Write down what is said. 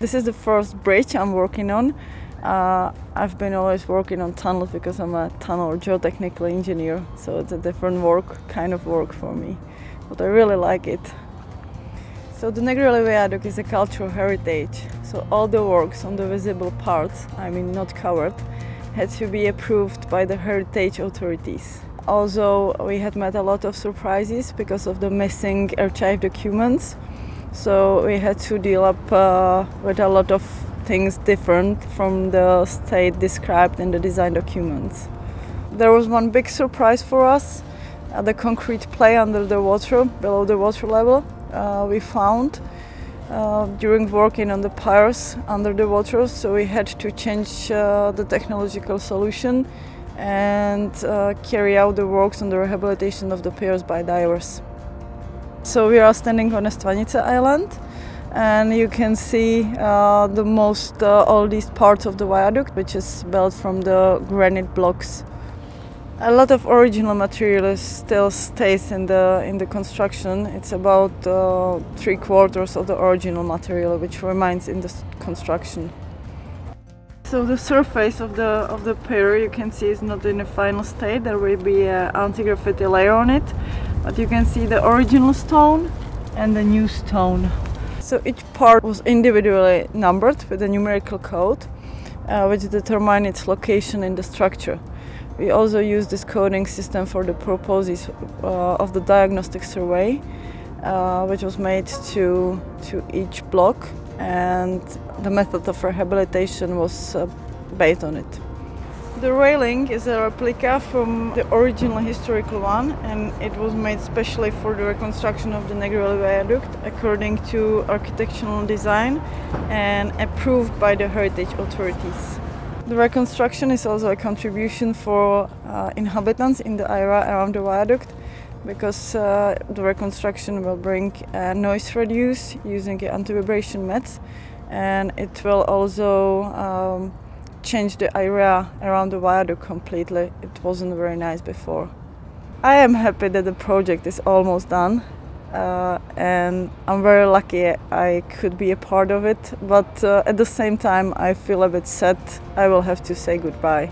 This is the first bridge I'm working on. I've been always working on tunnels because I'm a tunnel geotechnical engineer, so it's a different kind of work for me, but I really like it. So the Negrelli Viaduct is a cultural heritage, so all the works on the visible parts, I mean not covered, had to be approved by the heritage authorities. Also, we had met a lot of surprises because of the missing archive documents, so we had to deal up with a lot of things different from the state described in the design documents. There was one big surprise for us, the concrete play under the water, below the water level. We found during working on the piers under the water, so we had to change the technological solution and carry out the works on the rehabilitation of the piers by divers. So we are standing on Stvanice Island, and you can see the most oldest parts of the viaduct, which is built from the granite blocks. A lot of original material still stays in the construction. It's about 3/4 of the original material which remains in the construction. So the surface of the pier, you can see, is not in a final state. There will be an anti-graffiti layer on it, but you can see the original stone and the new stone. So each part was individually numbered with a numerical code, which determined its location in the structure. We also used this coding system for the purposes of the diagnostic survey, which was made to each block, and the method of rehabilitation was based on it. The railing is a replica from the original historical one, and it was made specially for the reconstruction of the Negrelli Viaduct according to architectural design and approved by the heritage authorities. The reconstruction is also a contribution for inhabitants in the area around the viaduct, because the reconstruction will bring noise reduce using anti-vibration mats, and it will also change the area around the viaduct completely. It wasn't very nice before. I am happy that the project is almost done, and I'm very lucky I could be a part of it, but at the same time I feel a bit sad I will have to say goodbye.